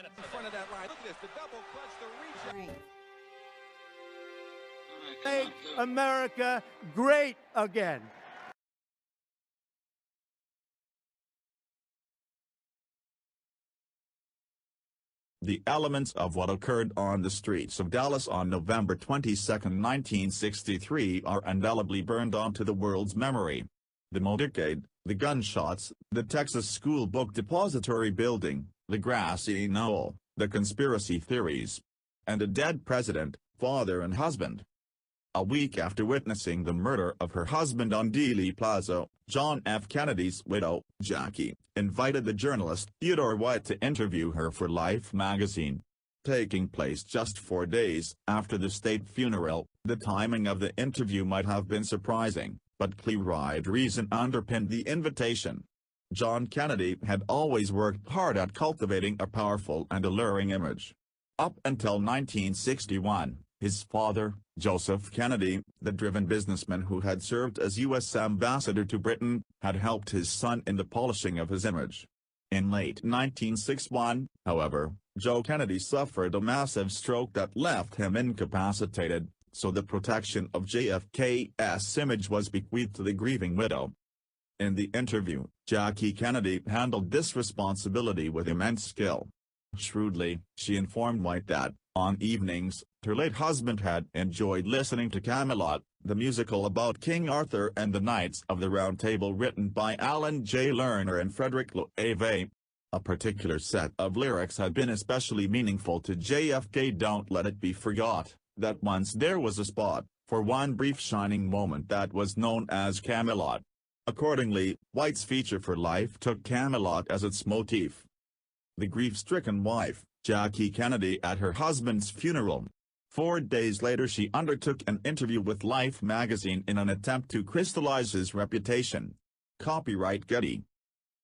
in front of that line. Look at this, the double clutch, the reach. Make America great again. The elements of what occurred on the streets of Dallas on November 22, 1963 are indelibly burned onto the world's memory. The motorcade, the gunshots, the Texas School Book Depository building, the grassy knoll, the conspiracy theories. And a dead president, father and husband. A week after witnessing the murder of her husband on Dealey Plaza, John F. Kennedy's widow, Jackie, invited the journalist Theodore White to interview her for Life magazine. Taking place just 4 days after the state funeral, the timing of the interview might have been surprising, but clear-eyed reason underpinned the invitation. John Kennedy had always worked hard at cultivating a powerful and alluring image. Up until 1961. His father, Joseph Kennedy, the driven businessman who had served as U.S. ambassador to Britain, had helped his son in the polishing of his image. In late 1961, however, Joe Kennedy suffered a massive stroke that left him incapacitated, so the protection of JFK's image was bequeathed to the grieving widow. In the interview, Jackie Kennedy handled this responsibility with immense skill. Shrewdly, she informed White that, on evenings, her late husband had enjoyed listening to Camelot, the musical about King Arthur and the Knights of the Round Table written by Alan J. Lerner and Frederick Loewe. A particular set of lyrics had been especially meaningful to JFK. Don't let it be forgot, that once there was a spot, for one brief shining moment that was known as Camelot. Accordingly, White's feature for Life took Camelot as its motif. The grief-stricken wife, Jackie Kennedy at her husband's funeral. 4 days later she undertook an interview with Life magazine in an attempt to crystallize his reputation. Copyright Getty.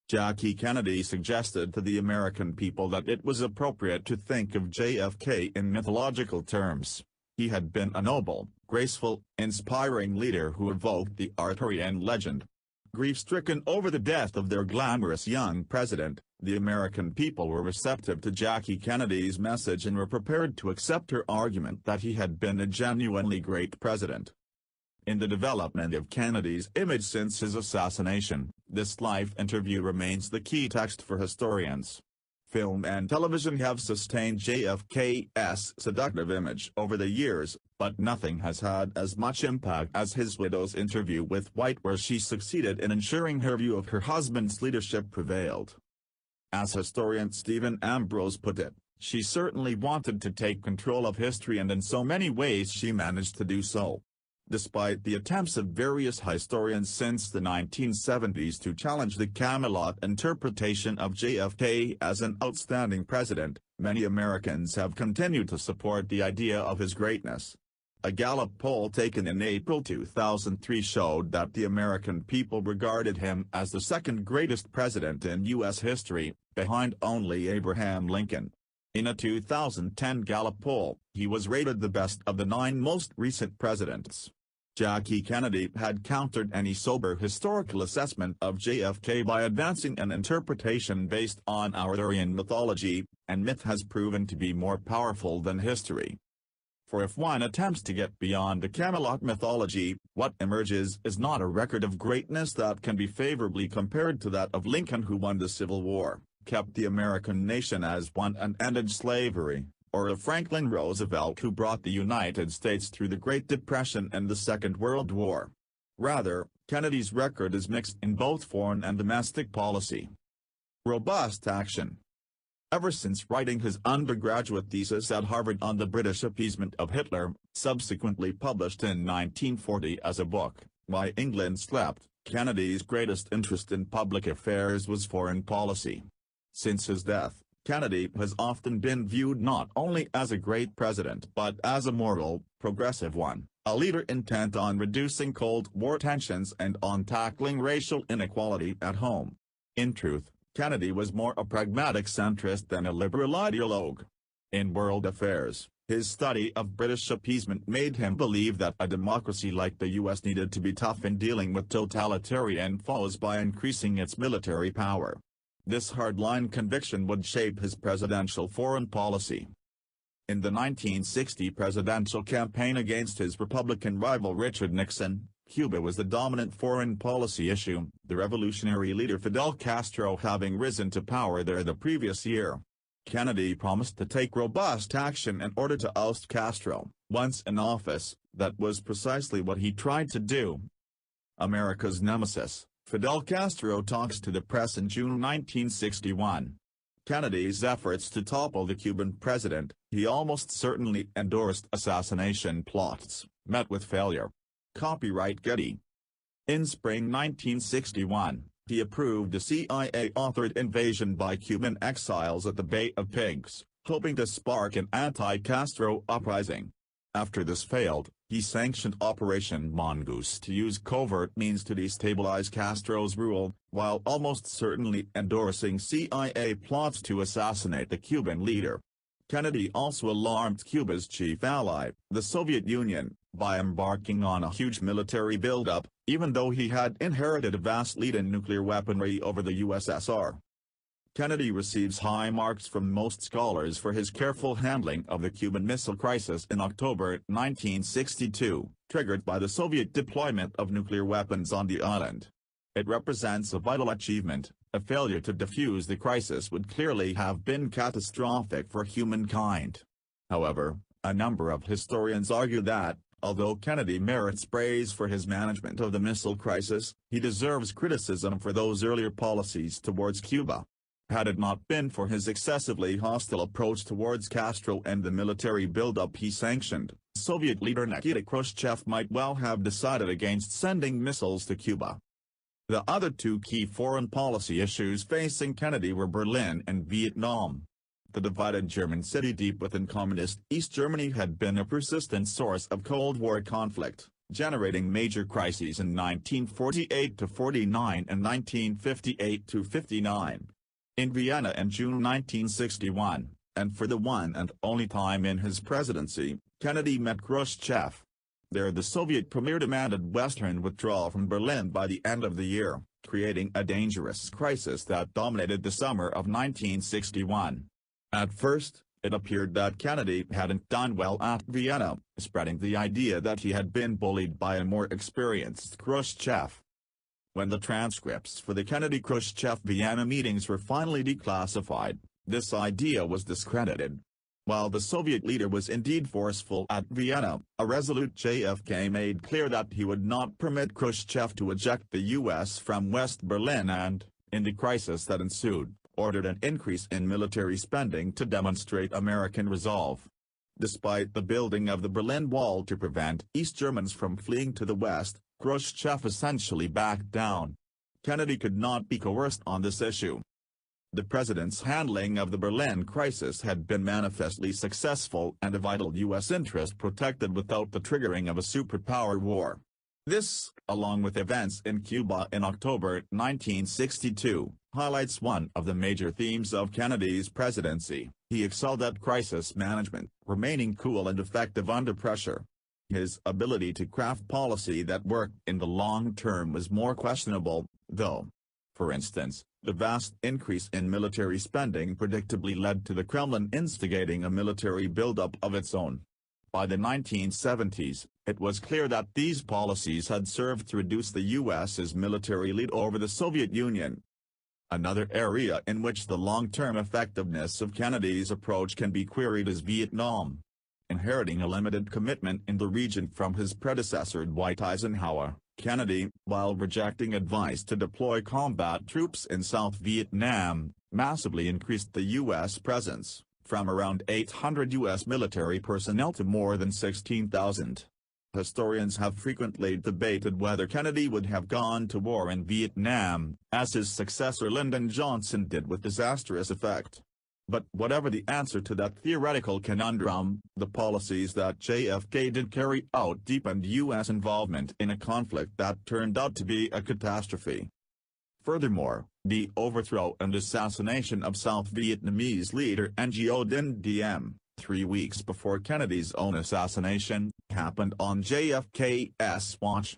Jackie Kennedy suggested to the American people that it was appropriate to think of JFK in mythological terms. He had been a noble, graceful, inspiring leader who evoked the Arthurian legend. Grief-stricken over the death of their glamorous young president, the American people were receptive to Jackie Kennedy's message and were prepared to accept her argument that he had been a genuinely great president. In the development of Kennedy's image since his assassination, this Life interview remains the key text for historians. Film and television have sustained JFK's seductive image over the years, but nothing has had as much impact as his widow's interview with White, where she succeeded in ensuring her view of her husband's leadership prevailed. As historian Stephen Ambrose put it, she certainly wanted to take control of history, and in so many ways she managed to do so. Despite the attempts of various historians since the 1970s to challenge the Camelot interpretation of JFK as an outstanding president, many Americans have continued to support the idea of his greatness. A Gallup poll taken in April 2003 showed that the American people regarded him as the second greatest president in U.S. history, behind only Abraham Lincoln. In a 2010 Gallup poll, he was rated the best of the 9 most recent presidents. Jackie Kennedy had countered any sober historical assessment of JFK by advancing an interpretation based on Arthurian mythology, and myth has proven to be more powerful than history. For if one attempts to get beyond the Camelot mythology, what emerges is not a record of greatness that can be favorably compared to that of Lincoln, who won the Civil War, kept the American nation as one and ended slavery, or of Franklin Roosevelt, who brought the United States through the Great Depression and the Second World War. Rather, Kennedy's record is mixed in both foreign and domestic policy. Robust action. Ever since writing his undergraduate thesis at Harvard on the British appeasement of Hitler, subsequently published in 1940 as a book, Why England Slept, Kennedy's greatest interest in public affairs was foreign policy. Since his death, Kennedy has often been viewed not only as a great president but as a moral, progressive one, a leader intent on reducing Cold War tensions and on tackling racial inequality at home. In truth, Kennedy was more a pragmatic centrist than a liberal ideologue. In world affairs, his study of British appeasement made him believe that a democracy like the U.S. needed to be tough in dealing with totalitarian foes by increasing its military power. This hardline conviction would shape his presidential foreign policy. In the 1960 presidential campaign against his Republican rival Richard Nixon, Cuba was the dominant foreign policy issue, the revolutionary leader Fidel Castro having risen to power there the previous year. Kennedy promised to take robust action in order to oust Castro. Once in office, that was precisely what he tried to do. America's nemesis, Fidel Castro talks to the press in June 1961. Kennedy's efforts to topple the Cuban president, he almost certainly endorsed assassination plots, met with failure. Copyright Getty. In spring 1961, he approved a CIA-authored invasion by Cuban exiles at the Bay of Pigs, hoping to spark an anti-Castro uprising. After this failed, he sanctioned Operation Mongoose to use covert means to destabilize Castro's rule, while almost certainly endorsing CIA plots to assassinate the Cuban leader. Kennedy also alarmed Cuba's chief ally, the Soviet Union, by embarking on a huge military buildup, even though he had inherited a vast lead in nuclear weaponry over the USSR. Kennedy receives high marks from most scholars for his careful handling of the Cuban Missile Crisis in October 1962, triggered by the Soviet deployment of nuclear weapons on the island. It represents a vital achievement. A failure to defuse the crisis would clearly have been catastrophic for humankind. However, a number of historians argue that, although Kennedy merits praise for his management of the missile crisis, he deserves criticism for those earlier policies towards Cuba. Had it not been for his excessively hostile approach towards Castro and the military buildup he sanctioned, Soviet leader Nikita Khrushchev might well have decided against sending missiles to Cuba. The other two key foreign policy issues facing Kennedy were Berlin and Vietnam. The divided German city deep within Communist East Germany had been a persistent source of Cold War conflict, generating major crises in 1948–49 and 1958–59. In Vienna in June 1961, and for the one and only time in his presidency, Kennedy met Khrushchev. There the Soviet premier demanded Western withdrawal from Berlin by the end of the year, creating a dangerous crisis that dominated the summer of 1961. At first, it appeared that Kennedy hadn't done well at Vienna, spreading the idea that he had been bullied by a more experienced Khrushchev. When the transcripts for the Kennedy-Khrushchev Vienna meetings were finally declassified, this idea was discredited. While the Soviet leader was indeed forceful at Vienna, a resolute JFK made clear that he would not permit Khrushchev to eject the U.S. from West Berlin and, in the crisis that ensued, ordered an increase in military spending to demonstrate American resolve. Despite the building of the Berlin Wall to prevent East Germans from fleeing to the west, Khrushchev essentially backed down. Kennedy could not be coerced on this issue. The president's handling of the Berlin crisis had been manifestly successful and a vital U.S. interest protected without the triggering of a superpower war. This, along with events in Cuba in October 1962, highlights one of the major themes of Kennedy's presidency. He excelled at crisis management, remaining cool and effective under pressure. His ability to craft policy that worked in the long term was more questionable, though. For instance, the vast increase in military spending predictably led to the Kremlin instigating a military buildup of its own. By the 1970s, it was clear that these policies had served to reduce the U.S.'s military lead over the Soviet Union. Another area in which the long-term effectiveness of Kennedy's approach can be queried is Vietnam. Inheriting a limited commitment in the region from his predecessor Dwight Eisenhower, Kennedy, while rejecting advice to deploy combat troops in South Vietnam, massively increased the U.S. presence, from around 800 U.S. military personnel to more than 16,000. Historians have frequently debated whether Kennedy would have gone to war in Vietnam, as his successor Lyndon Johnson did with disastrous effect. But whatever the answer to that theoretical conundrum, the policies that JFK did carry out deepened U.S. involvement in a conflict that turned out to be a catastrophe. Furthermore, the overthrow and assassination of South Vietnamese leader Ngo Dinh Diem, 3 weeks before Kennedy's own assassination, happened on JFK's watch.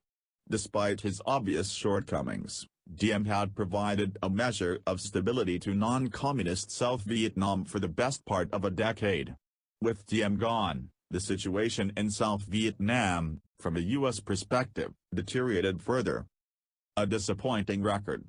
Despite his obvious shortcomings, Diem had provided a measure of stability to non-communist South Vietnam for the best part of a decade. With Diem gone, the situation in South Vietnam, from a U.S. perspective, deteriorated further. A disappointing record.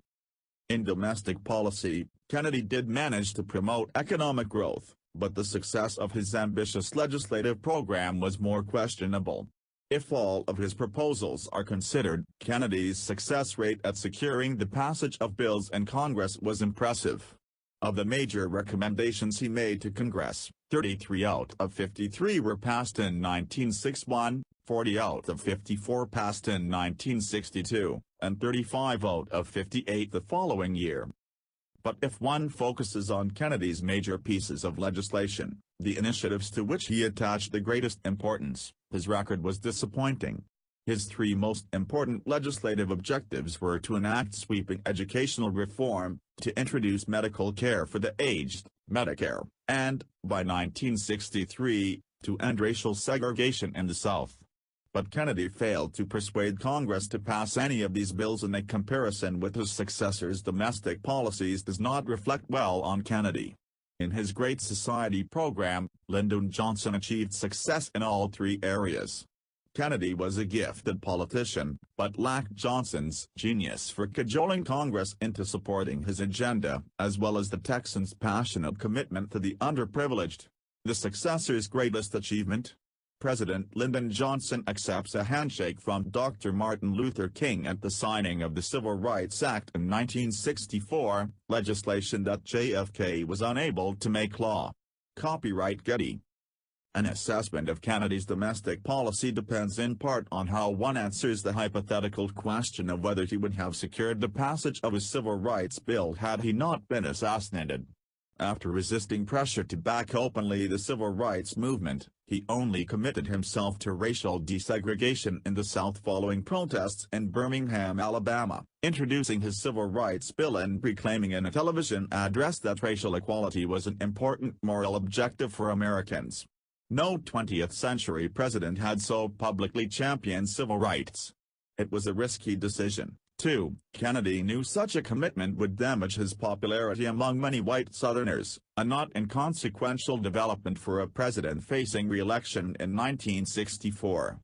In domestic policy, Kennedy did manage to promote economic growth, but the success of his ambitious legislative program was more questionable. If all of his proposals are considered, Kennedy's success rate at securing the passage of bills in Congress was impressive. Of the major recommendations he made to Congress, 33 out of 53 were passed in 1961, 40 out of 54 passed in 1962, and 35 out of 58 the following year. But if one focuses on Kennedy's major pieces of legislation, the initiatives to which he attached the greatest importance, his record was disappointing. His three most important legislative objectives were to enact sweeping educational reform, to introduce medical care for the aged, Medicare, and, by 1963, to end racial segregation in the South. But Kennedy failed to persuade Congress to pass any of these bills, and a comparison with his successor's domestic policies does not reflect well on Kennedy. In his Great Society program, Lyndon Johnson achieved success in all three areas. Kennedy was a gifted politician, but lacked Johnson's genius for cajoling Congress into supporting his agenda, as well as the Texans' passionate commitment to the underprivileged. The successor's greatest achievement? President Lyndon Johnson accepts a handshake from Dr. Martin Luther King at the signing of the Civil Rights Act in 1964, legislation that JFK was unable to make law. Copyright Getty. An assessment of Kennedy's domestic policy depends in part on how one answers the hypothetical question of whether he would have secured the passage of his civil rights bill had he not been assassinated. After resisting pressure to back openly the civil rights movement, he only committed himself to racial desegregation in the South following protests in Birmingham, Alabama, introducing his civil rights bill and proclaiming in a television address that racial equality was an important moral objective for Americans. No 20th-century president had so publicly championed civil rights. It was a risky decision, too. Kennedy knew such a commitment would damage his popularity among many white Southerners, a not inconsequential development for a president facing re-election in 1964.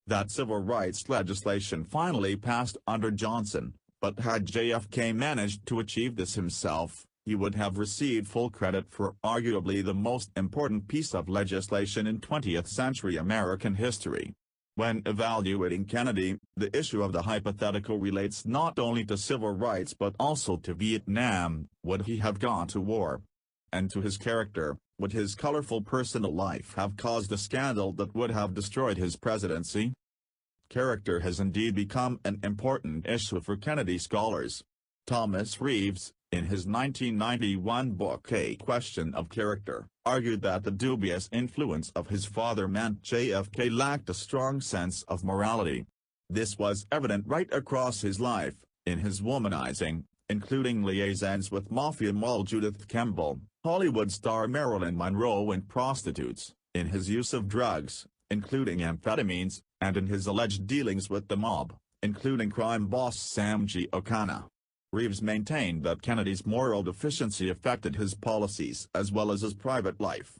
That civil rights legislation finally passed under Johnson, but had JFK managed to achieve this himself, he would have received full credit for arguably the most important piece of legislation in 20th-century American history. When evaluating Kennedy, the issue of the hypothetical relates not only to civil rights but also to Vietnam. Would he have gone to war? And to his character, would his colorful personal life have caused a scandal that would have destroyed his presidency? Character has indeed become an important issue for Kennedy scholars. Thomas Reeves, in his 1991 book A Question of Character, argued that the dubious influence of his father meant JFK lacked a strong sense of morality. This was evident right across his life, in his womanizing, including liaisons with mafia mogul Judith Kemble, Hollywood star Marilyn Monroe and prostitutes, in his use of drugs, including amphetamines, and in his alleged dealings with the mob, including crime boss Sam Giancana. Reeves maintained that Kennedy's moral deficiency affected his policies as well as his private life.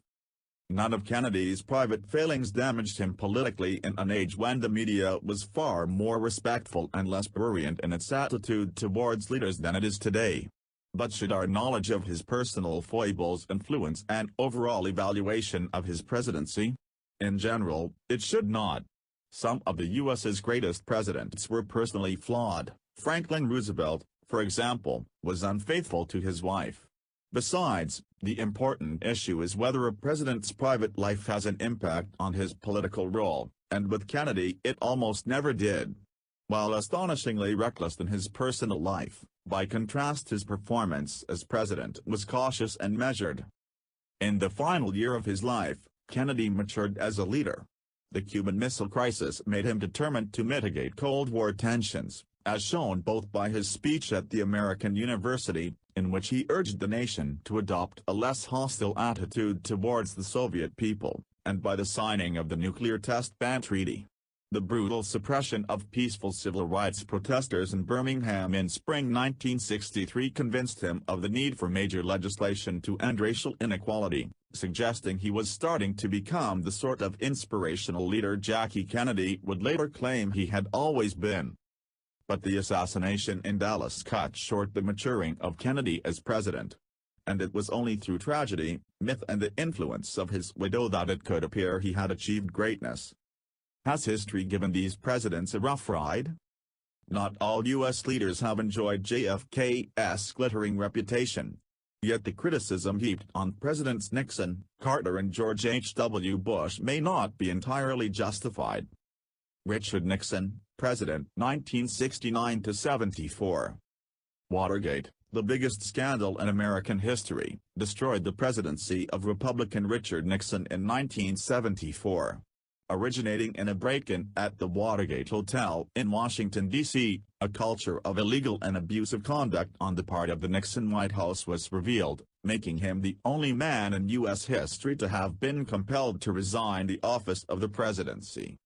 None of Kennedy's private failings damaged him politically in an age when the media was far more respectful and less prurient in its attitude towards leaders than it is today. But should our knowledge of his personal foibles influence an overall evaluation of his presidency? In general, it should not. Some of the U.S.'s greatest presidents were personally flawed. Franklin Roosevelt, for example, was unfaithful to his wife. Besides, the important issue is whether a president's private life has an impact on his political role, and with Kennedy it almost never did. While astonishingly reckless in his personal life, by contrast his performance as president was cautious and measured. In the final year of his life, Kennedy matured as a leader. The Cuban Missile Crisis made him determined to mitigate Cold War tensions, as shown both by his speech at the American University, in which he urged the nation to adopt a less hostile attitude towards the Soviet people, and by the signing of the Nuclear Test Ban Treaty. The brutal suppression of peaceful civil rights protesters in Birmingham in spring 1963 convinced him of the need for major legislation to end racial inequality, suggesting he was starting to become the sort of inspirational leader Jackie Kennedy would later claim he had always been. But the assassination in Dallas cut short the maturing of Kennedy as president. And it was only through tragedy, myth and the influence of his widow that it could appear he had achieved greatness. Has history given these presidents a rough ride? Not all U.S. leaders have enjoyed JFK's glittering reputation. Yet the criticism heaped on Presidents Nixon, Carter and George H.W. Bush may not be entirely justified. Richard Nixon, President 1969–74. Watergate, the biggest scandal in American history, destroyed the presidency of Republican Richard Nixon in 1974. Originating in a break-in at the Watergate Hotel in Washington, D.C., a culture of illegal and abusive conduct on the part of the Nixon White House was revealed, making him the only man in U.S. history to have been compelled to resign the office of the presidency.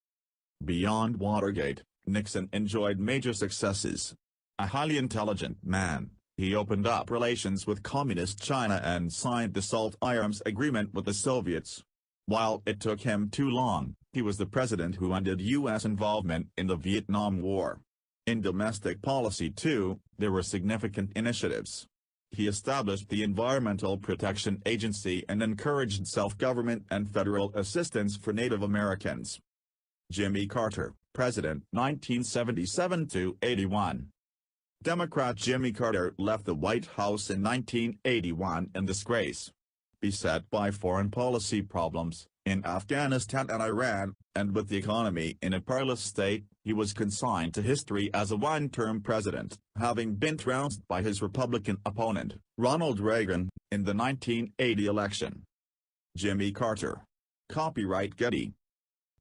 Beyond Watergate, Nixon enjoyed major successes. A highly intelligent man, he opened up relations with Communist China and signed the SALT arms agreement with the Soviets. While it took him too long, he was the president who ended U.S. involvement in the Vietnam War. In domestic policy too, there were significant initiatives. He established the Environmental Protection Agency and encouraged self-government and federal assistance for Native Americans. Jimmy Carter, President 1977–81. Democrat Jimmy Carter left the White House in 1981 in disgrace. Beset by foreign policy problems, in Afghanistan and Iran, and with the economy in a perilous state, he was consigned to history as a one-term president, having been trounced by his Republican opponent, Ronald Reagan, in the 1980 election. Jimmy Carter. Copyright Getty.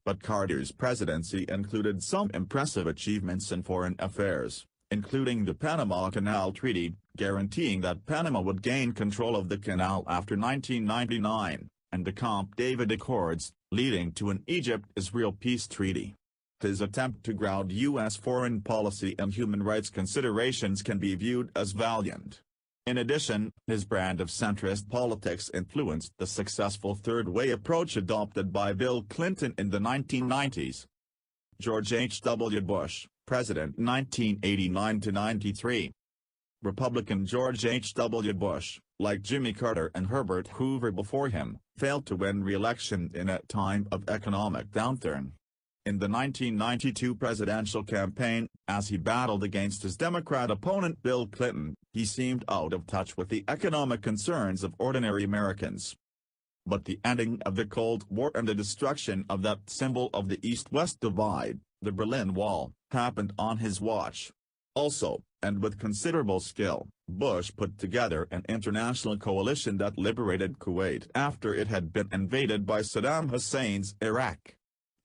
But Carter's presidency included some impressive achievements in foreign affairs, including the Panama Canal Treaty, guaranteeing that Panama would gain control of the canal after 1999, and the Camp David Accords, leading to an Egypt-Israel peace treaty. His attempt to ground U.S. foreign policy and human rights considerations can be viewed as valiant. In addition, his brand of centrist politics influenced the successful third way approach adopted by Bill Clinton in the 1990s. George H.W. Bush, President 1989–93. Republican George H.W. Bush, like Jimmy Carter and Herbert Hoover before him, failed to win re-election in a time of economic downturn. In the 1992 presidential campaign, as he battled against his Democrat opponent Bill Clinton, he seemed out of touch with the economic concerns of ordinary Americans. But the ending of the Cold War and the destruction of that symbol of the East-West divide, the Berlin Wall, happened on his watch. Also, and with considerable skill, Bush put together an international coalition that liberated Kuwait after it had been invaded by Saddam Hussein's Iraq.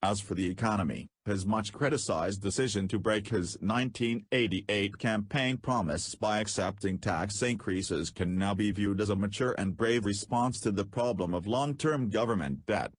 As for the economy, his much-criticized decision to break his 1988 campaign promise by accepting tax increases can now be viewed as a mature and brave response to the problem of long-term government debt.